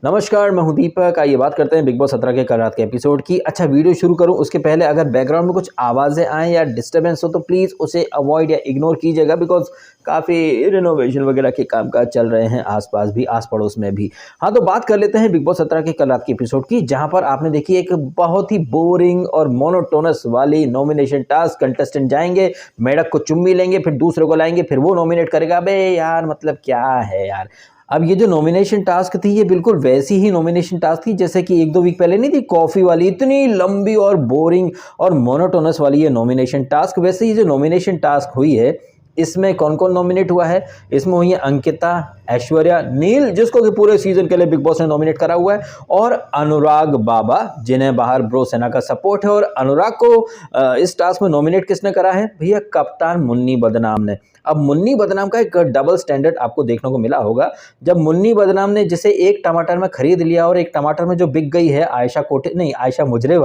नमस्कार, मैं हूं दीपक। आइए बात करते हैं बिग बॉस 17 के कल रात के एपिसोड की। अच्छा, वीडियो शुरू करूं उसके पहले अगर बैकग्राउंड में कुछ आवाज़ें आएँ या डिस्टर्बेंस हो तो प्लीज़ उसे अवॉइड या इग्नोर कीजिएगा, बिकॉज़ काफ़ी रिनोवेशन वगैरह के कामकाज चल रहे हैं आस-पास भी, आस-पड़ोस में भी। हाँ, तो बात कर लेते हैं बिग बॉस 17 के कल रात के एपिसोड की, जहाँ पर आपने देखी एक बहुत ही बोरिंग और मोनोटोनस वाली नॉमिनेशन टास्क। कंटेस्टेंट जाएँगे, मेढक को चुम्मी लेंगे, फिर दूसरे को लाएँगे, फिर वो नॉमिनेट करेगा। अबे यार, मतलब क्या है यार? अब ये जो नॉमिनेशन टास्क थी, ये बिल्कुल वैसी ही नॉमिनेशन टास्क थी जैसे कि 1-2 वीक पहले नहीं थी कॉफ़ी वाली, इतनी लंबी और बोरिंग और मोनोटोनस वाली ये नॉमिनेशन टास्क। वैसे ही जो नॉमिनेशन टास्क हुई है, इसमें कौन-कौन नॉमिनेट हुआ है? इसमें हुई है अंकिता, ऐश्वर्या, नील जिसको कि पूरे सीज़न के लिए बिग बॉस ने नॉमिनेट करा हुआ है, और अनुराग बाबा जिन्हें बाहर ब्रो सेना का सपोर्ट है। और अनुराग को इस टास्क में नॉमिनेट किसने करा है? भैया कप्तान मुन्नी बदनाम ने। अब मुन्नी बदनाम का एक डबल स्टैंडर्ड आपको देखने को मिला होगा। जब मुन्नी बदनाम ने जिसे एक टमाटर में खरीद लिया और एक टमाटर में जो बिक गई है आयशा मुजरे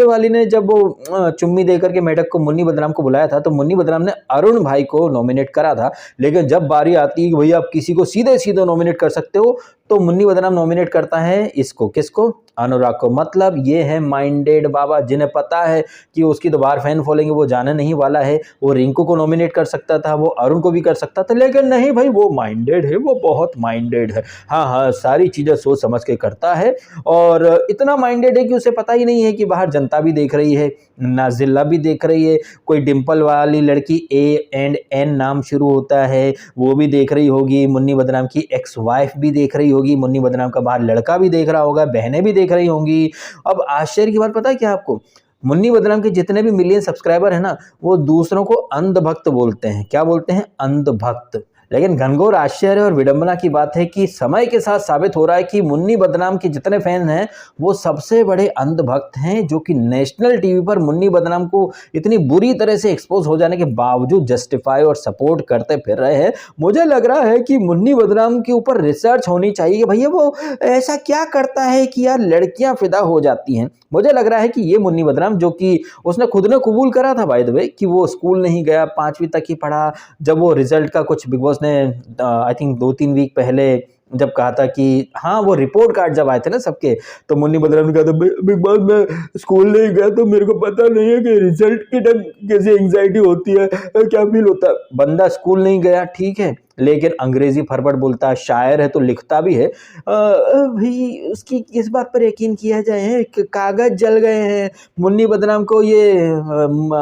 वाली ने जब वो चुम्मी देकर के मेढक को मुन्नी बदनाम को बुलाया था, तो मुन्नी बदनाम ने अरुण भाई को नॉमिनेट करा था। लेकिन जब बारी आती है कि भैया आप किसी को सीधे-सीधे नॉमिनेट कर सकते हो, तो मुन्नी बदनाम नॉमिनेट करता है इसको, किसको? अनुराग को। मतलब ये है माइंडेड बाबा, जिन्हें पता है कि उसकी तो बाहर फैन फॉलोइंग वो जाने नहीं वाला है। वो रिंकू को नॉमिनेट कर सकता था, वो अरुण को भी कर सकता था, लेकिन नहीं भाई, वो माइंडेड है, वो बहुत माइंडेड है। हाँ, हाँ, सारी चीज़ें सोच समझ के करता है, और इतना माइंडेड है कि उसे पता ही नहीं है कि बाहर जनता भी देख रही है, नाज़िला भी देख रही है, कोई डिंपल वाली लड़की A&N नाम शुरू होता है, वो भी देख रही होगी, मुन्नी बदनाम की एक्स वाइफ भी देख रही होगी, मुन्नी बदनाम का बाहर लड़का भी देख रहा होगा, बहनें भी देख रही होंगी। अब आश्चर्य की बात पता है क्या आपको? मुन्नी बदनाम के जितने भी मिलियन सब्सक्राइबर हैं ना, वो दूसरों को अंधभक्त बोलते हैं। क्या बोलते हैं? अंधभक्त। लेकिन घनघोर आश्चर्य और विडंबना की बात है कि समय के साथ साबित हो रहा है कि मुन्नी बदनाम के जितने फैन हैं, वो सबसे बड़े अंधभक्त हैं, जो कि नेशनल टीवी पर मुन्नी बदनाम को इतनी बुरी तरह से एक्सपोज हो जाने के बावजूद जस्टिफाई और सपोर्ट करते फिर रहे हैं। मुझे लग रहा है कि मुन्नी बदनाम के ऊपर रिसर्च होनी चाहिए कि भैया वो ऐसा क्या करता है कि यार लड़कियां फिदा हो जाती हैं। मुझे लग रहा है कि ये मुन्नी बदनाम, जो कि उसने खुद ने कबूल करा था बाय द वे कि वो स्कूल नहीं गया, 5वीं तक ही पढ़ा। जब वो रिजल्ट का कुछ बिग बॉस ने आई थिंक 2-3 वीक पहले जब कहा था कि हाँ, वो रिपोर्ट कार्ड जब आए थे ना सबके, तो मुन्नी बदनाम ने कहा था बिग बॉस में स्कूल नहीं गया तो मेरे को पता नहीं है कि रिजल्ट के टाइम कैसी एंग्जाइटी होती है, क्या फील होता है। बंदा स्कूल नहीं गया, ठीक है, लेकिन अंग्रेजी फरबट बोलता है, शायर है तो लिखता भी है। भाई उसकी किस बात पर यकीन किया जाए? कागज जल गए हैं, मुन्नी बदनाम को ये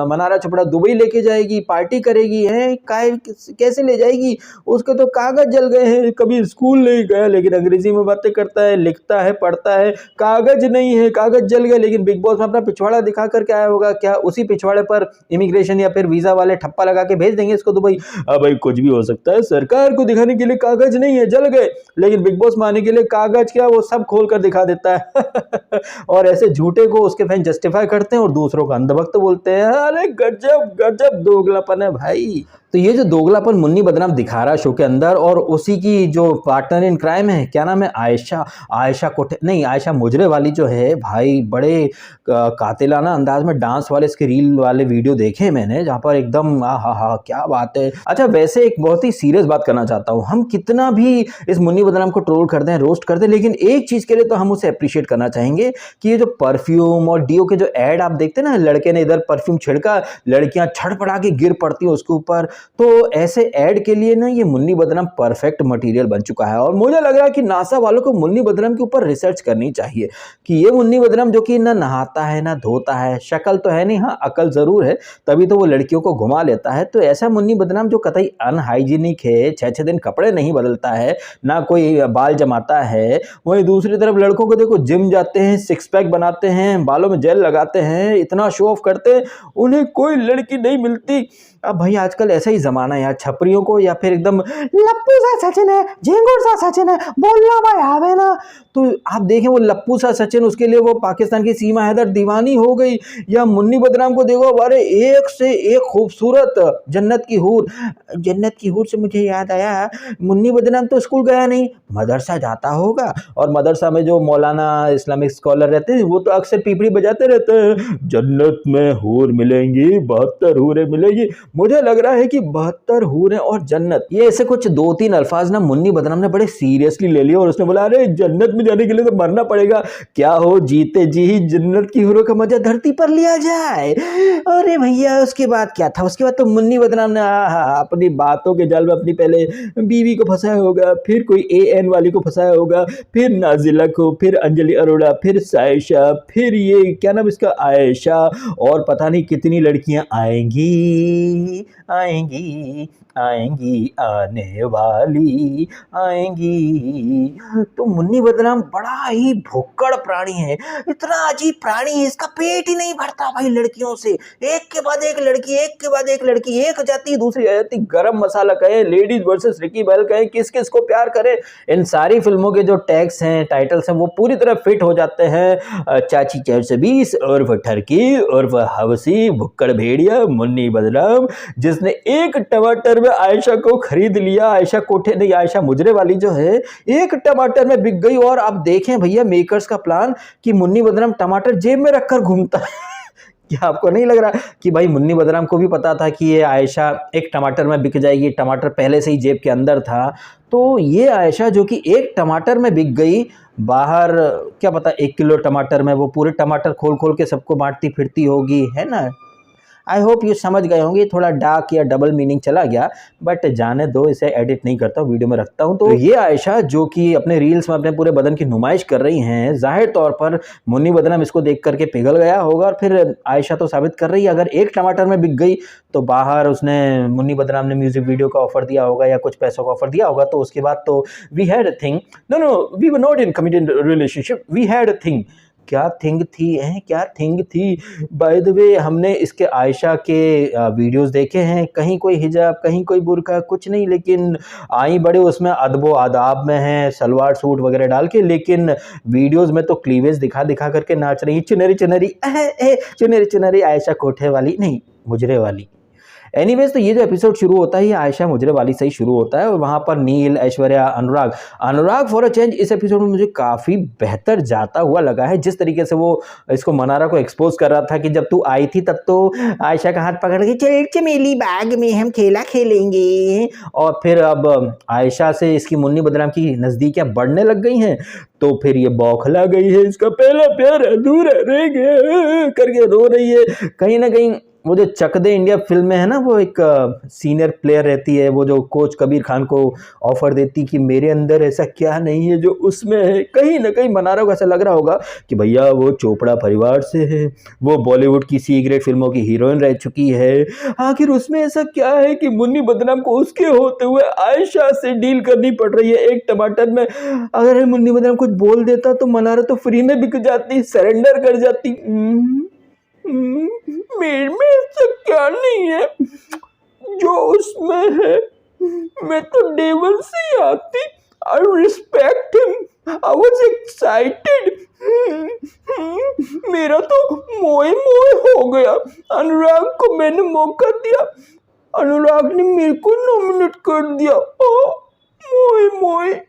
मनारा चोपड़ा दुबई लेके जाएगी, पार्टी करेगी, है कैसे ले जाएगी? उसके तो कागज जल गए हैं, कभी स्कूल नहीं गया लेकिन अंग्रेजी में बातें करता है, लिखता है, पढ़ता है, कागज नहीं है, कागज जल गए। लेकिन बिग बॉस में अपना पिछवाड़ा दिखा कर क्या होगा? क्या उसी पिछवाड़े पर इमिग्रेशन या फिर वीजा वाले ठप्पा लगा के भेज देंगे इसको दुबई? भाई कुछ भी हो सकता है। सरकार को दिखाने के लिए कागज नहीं है, जल गए, लेकिन बिग बॉस में आने के लिए कागज क्या, वो सब खोल कर दिखा देता है। और ऐसे झूठे को उसके फैन जस्टिफाई करते हैं और दूसरों को अंधभक्त बोलते हैं। अरे गजब गजब दोगलापन है भाई। तो ये जो दोगलापन मुन्नी बदनाम दिखा रहा है शो के अंदर, और उसी की जो पार्टनर इन क्राइम है, क्या नाम है, आयशा मुजरे वाली जो है भाई, बड़े कातिलाना अंदाज में डांस वाले इसके रील वाले वीडियो देखे मैंने, जहाँ पर एकदम हा क्या बात है। अच्छा, वैसे एक बहुत ही सीरियस बात करना चाहता हूँ। हम कितना भी इस मुन्नी बदनाम को ट्रोल कर दें, रोस्ट कर दें, लेकिन एक चीज के लिए तो हम उसे अप्रिशिएट करना चाहेंगे कि ये जो परफ्यूम और डीओ के जो एड आप देखते हैं ना, लड़के ने इधर परफ्यूम छिड़का, लड़कियां छड़पड़ा के गिर पड़ती हैं उसके ऊपर, तो ऐसे ऐड के लिए ना ये मुन्नी बदनाम परफेक्ट मटेरियल बन चुका है। और मुझे लग रहा है कि नासा वालों को मुन्नी बदनाम के ऊपर रिसर्च करनी चाहिए कि ये मुन्नी बदनाम जो कि ना नहाता है ना धोता है, शक्ल तो है नहीं, हाँ अकल जरूर है, तभी तो वो लड़कियों को घुमा लेता है। तो ऐसा मुन्नी बदनाम जो कतई अनहाइजीनिक है, 6-6 दिन कपड़े नहीं बदलता है, ना कोई बाल जमाता है, वहीं दूसरी तरफ लड़कों को देखो, जिम जाते हैं, सिक्स पैक बनाते हैं, बालों में जेल लगाते हैं, इतना शो ऑफ करते हैं, उन्हें कोई लड़की नहीं मिलती। अब भाई आजकल ऐसा ही जमाना है यार, छपरियों को या फिर एकदम लप्पू सा सचिन है, झिंगुर सा सचिन है, बोलना भाई आवे ना। तो आप देखें वो लप्पू सा सचिन, उसके लिए वो पाकिस्तान की सीमा हैदर दीवानी हो गई, या मुन्नी बदनाम को देखो, अरे एक से एक खूबसूरत जन्नत की हूर से मुझे याद आया, मुन्नी बदनाम तो स्कूल गया नहीं, मदरसा जाता होगा, और मदरसा में जो मौलाना इस्लामिक स्कॉलर रहते हैं वो तो अक्सर पीपड़ी बजाते रहते हैं, जन्नत में हूर मिलेंगी, 72 हूरें मिलेंगी। मुझे लग रहा है कि 72 हूर हैं और जन्नत, ये ऐसे कुछ 2-3 अल्फाज ना मुन्नी बदनाम ने बड़े सीरियसली ले लिए और उसने बोला अरे जन्नत में जाने के लिए तो मरना पड़ेगा, क्या हो जीते जी ही जन्नत की हूरों का मजा धरती पर लिया जाए। अरे भैया उसके बाद क्या था, उसके बाद तो मुन्नी बदनाम ने अपनी बातों के जाल में अपनी पहले बीवी को फंसाया होगा, फिर कोई AN वाली को फंसाया होगा, फिर नाजिला को, फिर अंजलि अरोड़ा, फिर सायशा, फिर ये क्या नाम इसका आयशा, और पता नहीं कितनी लड़कियां आएंगी आएंगी आएंगी आने वाली आएंगी। तो मुन्नी बदनाम बड़ा ही भुक्कड़ प्राणी है, इतना अजीब प्राणी है, इसका पेट ही नहीं भरता भाई लड़कियों से, एक के बाद एक लड़की, एक के बाद एक लड़की, एक जाती दूसरी जाती, गरम मसाला कहे, लेडीज वर्सेस रिकी बैल कहे, किस किस को प्यार करे। इन सारी फिल्मों के जो टैग्स हैं, टाइटल्स हैं, वो पूरी तरह फिट हो जाते हैं। चाची 420 उर्फ ठरकी उर्फ हवसी भुक्कड़ भेड़िया मुन्नी बदनाम, जिसने एक टमाटर में आयशा को खरीद लिया। आयशा कोठे नहीं, आयशा मुजरे वाली जो है एक टमाटर में बिक गई। और आप देखें भैया मेकर्स का प्लान कि मुन्नी बदनाम टमाटर जेब में रखकर घूमता है। क्या आपको नहीं लग रहा कि भाई मुन्नी बदनाम को भी पता था कि ये आयशा एक टमाटर में बिक जाएगी, टमाटर पहले से ही जेब के अंदर था। तो ये आयशा जो कि एक टमाटर में बिक गई, बाहर क्या पता 1 किलो टमाटर में वो पूरे टमाटर खोल खोल के सबको बांटती फिरती होगी, है ना। आई होप ये समझ गए होंगे, थोड़ा डार्क या डबल मीनिंग चला गया, बट जाने दो, इसे एडिट नहीं करता हूँ, वीडियो में रखता हूँ। तो ये आयशा जो कि अपने रील्स में अपने पूरे बदन की नुमाइश कर रही हैं, जाहिर तौर पर मुन्नी बदनाम इसको देख करके पिघल गया होगा। और फिर आयशा तो साबित कर रही है, अगर एक टमाटर में बिक गई तो बाहर उसने मुन्नी बदनाम ने म्यूजिक वीडियो का ऑफर दिया होगा या कुछ पैसों का ऑफर दिया होगा। तो उसके बाद तो we had a thing, no we were not in committed relationship, we had a thing. क्या थिंग थी है, क्या थिंग थी। बाय द वे हमने इसके आयशा के वीडियोस देखे हैं, कहीं कोई हिजाब कहीं कोई बुर्का, कुछ नहीं, लेकिन आई बड़े उसमें अदबो आदाब में है, सलवार सूट वगैरह डाल के, लेकिन वीडियोस में तो क्लीवेज दिखा दिखा करके नाच रही, चुनरी चुनरी चुनरी चुनरी, आयशा कोठे वाली नहीं, मुजरे वाली। एनीवेज तो ये जो एपिसोड शुरू होता है ये आयशा मुजरे वाली से ही शुरू होता है, और वहाँ पर नील, ऐश्वर्या, अनुराग फॉर अ चेंज इस एपिसोड में मुझे काफ़ी बेहतर जाता हुआ लगा है। जिस तरीके से वो इसको मनारा को एक्सपोज कर रहा था कि जब तू आई थी तब तो आयशा का हाथ पकड़ के चल चमेली बाग में हम खेला खेलेंगे, और फिर अब आयशा से इसकी मुन्नी बदनाम की नज़दीकियाँ बढ़ने लग गई हैं, तो फिर ये बौखला गई है, इसका पहला प्यार अधूरा रह गया करके रो रही है। कहीं ना कहीं वो जो चक दे इंडिया फिल्म में है ना, वो एक सीनियर प्लेयर रहती है, वो जो कोच कबीर खान को ऑफर देती कि मेरे अंदर ऐसा क्या नहीं है जो उसमें है, कहीं ना कहीं मनारा को ऐसा लग रहा होगा कि भैया वो चोपड़ा परिवार से है, वो बॉलीवुड की सी ग्रेड फिल्मों की हीरोइन रह चुकी है, आखिर उसमें ऐसा क्या है कि मुन्नी बदनाम को उसके होते हुए आयशा से डील करनी पड़ रही है एक टमाटर में। अगर मुन्नी बदनाम कुछ बोल देता तो मनारा तो फ्री में बिक जाती, सरेंडर कर जाती। मेरे में ऐसा क्या नहीं है जो उसमें है, मैं तो डेवन से ही आती। I respect him. I was excited. मेरा तो मोए हो गया। अनुराग को मैंने मौका दिया, अनुराग ने मेरे को नॉमिनेट कर दिया। मोए।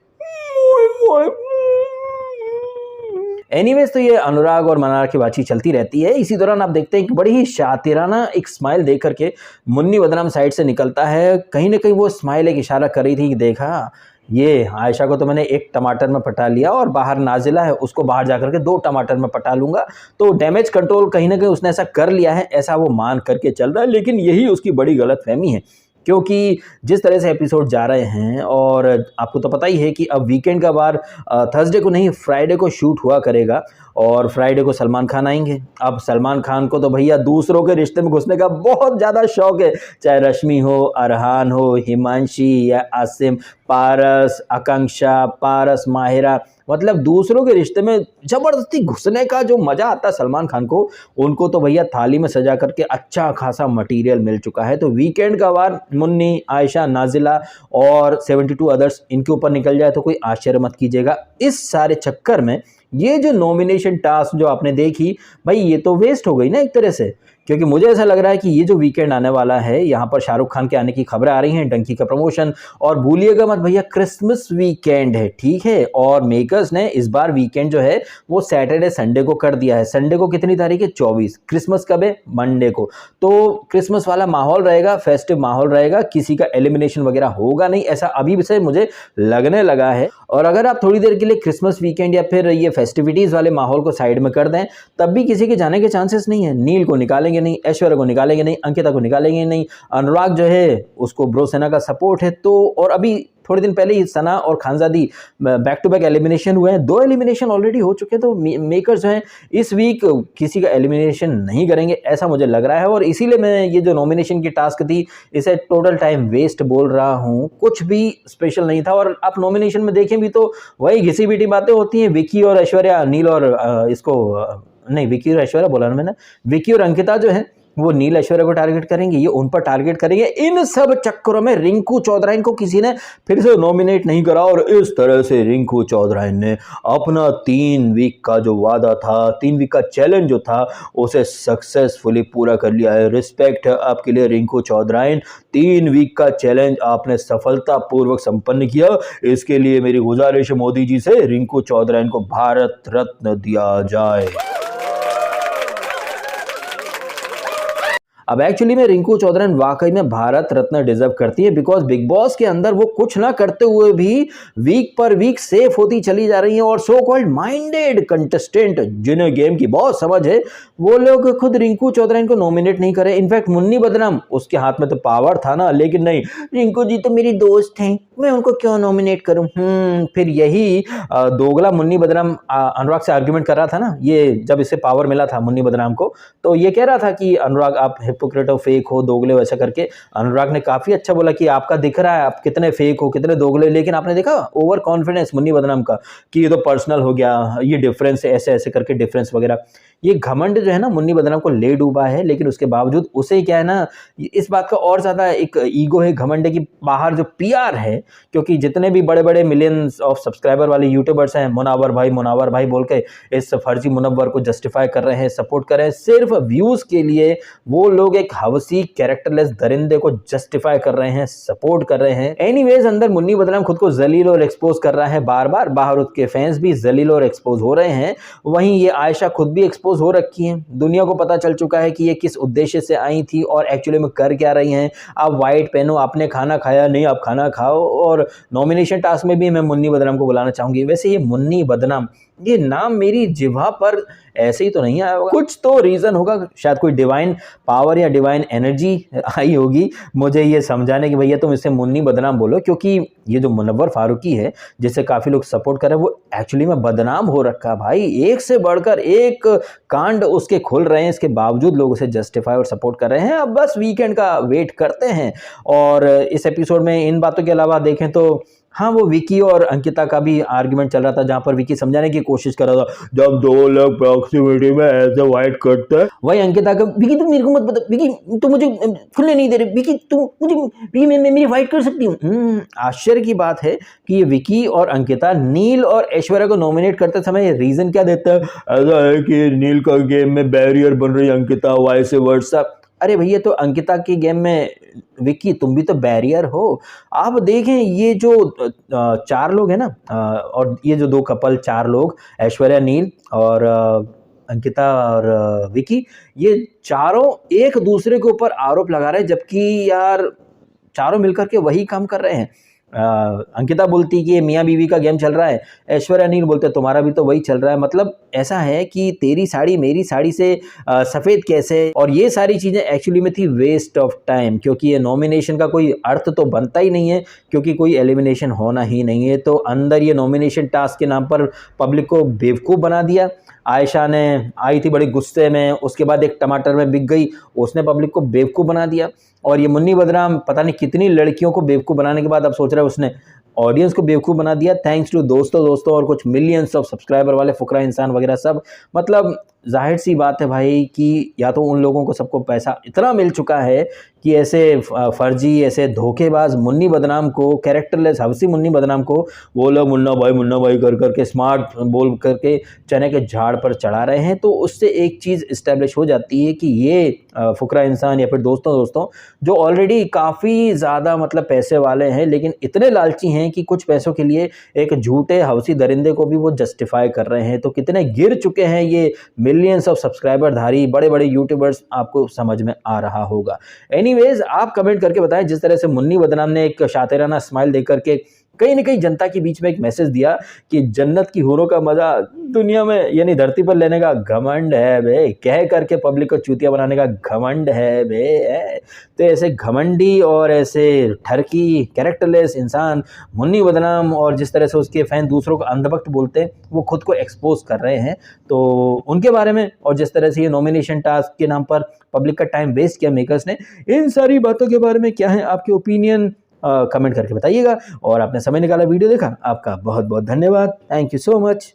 एनीवेज तो ये अनुराग और मनारा की बातचीत चलती रहती है। इसी दौरान आप देखते हैं कि बड़ी ही शातिराना एक स्माइल देख करके मुन्नी बदनाम साइड से निकलता है। कहीं ना कहीं वो स्माइल एक इशारा कर रही थी कि देखा ये आयशा को तो मैंने एक टमाटर में पटा लिया, और बाहर नाजिला है उसको बाहर जाकर के 2 टमाटर में पटा लूंगा। तो डैमेज कंट्रोल कहीं ना कहीं उसने ऐसा कर लिया है, ऐसा वो मान करके चल रहा है। लेकिन यही उसकी बड़ी गलतफहमी है, क्योंकि जिस तरह से एपिसोड जा रहे हैं, और आपको तो पता ही है कि अब वीकेंड का बार थर्सडे को नहीं फ्राइडे को शूट हुआ करेगा, और फ्राइडे को सलमान खान आएंगे। अब सलमान खान को तो भैया दूसरों के रिश्ते में घुसने का बहुत ज़्यादा शौक है, चाहे रश्मि हो, अरहान हो, हिमांशी या आसिम, पारस, आकांक्षा, पारस, माहिरा, मतलब दूसरों के रिश्ते में ज़बरदस्ती घुसने का जो मज़ा आता है सलमान खान को, उनको तो भैया थाली में सजा करके अच्छा खासा मटेरियल मिल चुका है। तो वीकेंड का वार मुन्नी, आयशा, नाजिला और 72 अदर्स इनके ऊपर निकल जाए तो कोई आश्चर्य मत कीजिएगा। इस सारे चक्कर में ये जो नॉमिनेशन टास्क जो आपने देखी भाई, ये तो वेस्ट हो गई ना एक तरह से, क्योंकि मुझे ऐसा लग रहा है कि ये जो वीकेंड आने वाला है, यहाँ पर शाहरुख खान के आने की खबरें आ रही हैं, डंकी का प्रमोशन, और भूलिएगा मत भैया क्रिसमस वीकेंड है, ठीक है। और मेकर्स ने इस बार वीकेंड जो है वो सैटरडे संडे को कर दिया है। संडे को कितनी तारीख है? 24। क्रिसमस कब है? मंडे को। तो क्रिसमस वाला माहौल रहेगा, फेस्टिव माहौल रहेगा, किसी का एलिमिनेशन वगैरह होगा नहीं, ऐसा अभी से मुझे लगने लगा है। और अगर आप थोड़ी देर के लिए क्रिसमस वीकेंड या फिर ये फेस्टिविटीज वाले माहौल को साइड में कर दें, तब भी किसी के जाने के चांसेस नहीं है। नील को निकालेंगे नहीं, ऐश्वर्या को निकालेंगे नहीं, अंकिता को निकालेंगे नहीं, अनुराग जो है उसको ब्रो सेना का सपोर्ट है। तो और अभी थोड़े दिन पहले ही सना और Khanzaadi back to back elimination हुए हैं, 2 एलिमिनेशन ऑलरेडी हो चुके हैं। तो मेकर्स जो हैं इस वीक किसी का एलिमिनेशन नहीं करेंगे, ऐसा मुझे लग रहा है। और इसीलिए मैं ये जो नॉमिनेशन की टास्क थी इसे टोटल टाइम वेस्ट बोल रहा हूँ, कुछ भी स्पेशल नहीं था। और आप नॉमिनेशन में देखें भी तो वही घिसी पिटी बातें होती हैं। विकी और ऐश्वर्या, नील और नहीं, विकी और ऐश्वर्या बोला ना मैंने, विकी और अंकिता जो है वो नील ऐश्वर्या को टारगेट करेंगे, ये उन पर टारगेट करेंगे। इन सब चक्करों में रिंकू चौधराइन को किसी ने फिर से नॉमिनेट नहीं करा, और इस तरह से रिंकू चौधराइन ने अपना 3 वीक का जो वादा था, 3 वीक का चैलेंज जो था, उसे सक्सेसफुली पूरा कर लिया है। रिस्पेक्ट है आपके लिए रिंकू चौधराइन, 3 वीक का चैलेंज आपने सफलतापूर्वक संपन्न किया। इसके लिए मेरी गुजारिश है मोदी जी से, रिंकू चौधराइन को भारत रत्न दिया जाए। अब एक्चुअली में रिंकू चौधराइन वाकई में भारत रत्न डिजर्व करती है, बिकॉज बिग बॉस के अंदर वो कुछ ना करते हुए भी वीक पर वीक सेफ होती चली जा रही है। और सो कॉल्ड माइंडेड कंटेस्टेंट जिन्हें गेम की बहुत समझ है, वो लोग खुद रिंकू चौधराइन को नॉमिनेट नहीं करे। इनफैक्ट मुन्नी बदनाम, उसके हाथ में तो पावर था ना, लेकिन नहीं, रिंकू जी तो मेरी दोस्त हैं, मैं उनको क्यों नॉमिनेट करूं। फिर यही दोगला मुन्नी बदनाम अनुराग से आर्ग्यूमेंट कर रहा था ना, ये जब इसे पावर मिला था मुन्नी बदनाम को, तो ये कह रहा था कि अनुराग आप हिपोक्रेट हो, फेक हो, दोगले हो, ऐसा करके। अनुराग ने काफी अच्छा बोला कि आपका दिख रहा है आप कितने फेक हो, कितने दोगले, लेकिन आपने देखा ओवर कॉन्फिडेंस मुन्नी बदनाम का कि ये तो पर्सनल हो गया, ये डिफरेंस है, ऐसे ऐसे करके डिफरेंस वगैरह। ये घमंड जो है ना मुन्नी बदनाम को ले डूबा है, लेकिन उसके बावजूद उसे क्या है ना, इस बात का और ज्यादा एक ईगो है, घमंड है कि बाहर जो पीआर है, क्योंकि जितने भी बड़े बड़े मिलियंस ऑफ सब्सक्राइबर वाले यूट्यूबर्स हैं, मुनावर भाई बोल के इस फर्जी मुनव्वर को जस्टिफाई कर रहे हैं, सपोर्ट कर रहे हैं, सिर्फ व्यूज के लिए वो लोग एक हवसी कैरेक्टरलेस दरिंदे को जस्टिफाई कर रहे हैं, सपोर्ट कर रहे हैं। एनीवेज, अंदर मुन्नी बदनाम खुद को जलील और एक्सपोज कर रहा है बार बार, बाहर उसके फैंस भी जलील और एक्सपोज हो रहे हैं। वहीं ये आयशा खुद भी एक्सपोज हो रखी हैं, दुनिया को पता चल चुका है कि ये किस उद्देश्य से आई थी और एक्चुअली में कर क्या रही हैं। आप व्हाइट पहनो, आपने खाना खाया नहीं, आप खाना खाओ। और नॉमिनेशन टास्क में भी मैं मुन्नी बदनाम को बुलाना चाहूंगी। वैसे ये मुन्नी बदनाम, ये नाम मेरी जिह्वा पर ऐसे ही तो नहीं आया होगा, कुछ तो रीजन होगा, शायद कोई डिवाइन पावर या डिवाइन एनर्जी आई होगी मुझे ये समझाने की भैया तुम इसे मुन्नी बदनाम बोलो। क्योंकि ये जो मुनव्वर फारूकी है जिसे काफी लोग सपोर्ट कर रहे हैं, वो एक्चुअली में बदनाम हो रखा भाई, एक से बढ़कर एक कांड उसके खुल रहे हैं, इसके बावजूद लोग उसे जस्टिफाई और सपोर्ट कर रहे हैं। अब बस वीकेंड का वेट करते हैं। और इस एपिसोड में इन बातों के अलावा देखें तो हाँ, वो विकी और अंकिता का भी आर्गुमेंट चल रहा था, जहां पर विकी समझाने की कोशिश कर रहा था, जब 2 लोग प्रॉक्सिमिटी में ऐसे वाइट करते हैं, वही अंकिता का, विकी तुम मेरे को मत बता, विकी तुम मुझे खुलने नहीं दे रहे, विकी तुम मुझे, विकी मैं मेरी वाइट कर सकती हूँ। आश्चर्य की बात है कि ये विकी और अंकिता नील और ऐश्वर्या को नॉमिनेट करते समय रीजन क्या देता है, ऐसा है कि नील का गेम में बैरियर बन रही अंकिता, वाइस वर्सा। अरे भैया, तो अंकिता की गेम में विक्की तुम भी तो बैरियर हो। आप देखें ये जो 4 लोग हैं ना, और ये जो 2 कपल, 4 लोग, ऐश्वर्या, नील और अंकिता और विक्की, ये चारों एक दूसरे के ऊपर आरोप लगा रहे हैं, जबकि यार चारों मिलकर के वही काम कर रहे हैं। अंकिता बोलती कि ये मियाँ बीवी का गेम चल रहा है, ऐश्वर्या नील बोलते तुम्हारा भी तो वही चल रहा है। मतलब ऐसा है कि तेरी साड़ी मेरी साड़ी से सफ़ेद कैसे, और ये सारी चीज़ें एक्चुअली में थी वेस्ट ऑफ टाइम, क्योंकि ये नॉमिनेशन का कोई अर्थ तो बनता ही नहीं है, क्योंकि कोई एलिमिनेशन होना ही नहीं है। तो अंदर ये नॉमिनेशन टास्क के नाम पर पब्लिक को बेवकूफ़ बना दिया। आयशा ने आई थी बड़ी गुस्से में, उसके बाद एक टमाटर में बिक गई, उसने पब्लिक को बेवकूफ़ बना दिया। और ये मुन्नी बदनाम पता नहीं कितनी लड़कियों को बेवकूफ़ बनाने के बाद अब सोच रहा है उसने ऑडियंस को बेवकूफ़ बना दिया, थैंक्स टू दोस्तों और कुछ मिलियंस ऑफ सब्सक्राइबर वाले फुकरा इंसान वगैरह सब। मतलब ज़ाहिर सी बात है भाई कि या तो उन लोगों को सबको पैसा इतना मिल चुका है कि ऐसे फर्जी, ऐसे धोखेबाज मुन्नी बदनाम को, कैरेक्टरलेस हवसी मुन्नी बदनाम को वो लोग मुन्ना भाई कर करके स्मार्ट बोल करके चने के झाड़ पर चढ़ा रहे हैं। तो उससे एक चीज़ इस्टेब्लिश हो जाती है कि ये फुकरा इंसान या फिर दोस्तों जो ऑलरेडी काफ़ी ज़्यादा मतलब पैसे वाले हैं, लेकिन इतने लालची हैं कि कुछ पैसों के लिए एक झूठे हवसी दरिंदे को भी वो जस्टिफाई कर रहे हैं। तो कितने गिर चुके हैं ये मिलियंस ऑफ सब्सक्राइबर धारी बड़े-बड़े यूट्यूबर्स, आपको समझ में आ रहा होगा। एनीवेज़ आप कमेंट करके बताएं, जिस तरह से मुन्नी बदनाम ने एक शातिराना स्माइल दे करके कहीं न कहीं जनता के बीच में एक मैसेज दिया कि जन्नत की हूरों का मज़ा दुनिया में यानी धरती पर लेने का घमंड है बे, कह करके पब्लिक को चूतिया बनाने का घमंड है बे। तो ऐसे घमंडी और ऐसे ठरकी कैरेक्टरलेस इंसान मुन्नी बदनाम और जिस तरह से उसके फैन दूसरों को अंधभक्त बोलते हैं, वो खुद को एक्सपोज कर रहे हैं। तो उनके बारे में और जिस तरह से ये नॉमिनेशन टास्क के नाम पर पब्लिक का टाइम वेस्ट किया मेकर्स ने, इन सारी बातों के बारे में क्या है आपके ओपिनियन, कमेंट करके बताइएगा। और आपने समय निकाला, वीडियो देखा, आपका बहुत बहुत धन्यवाद। Thank you so much.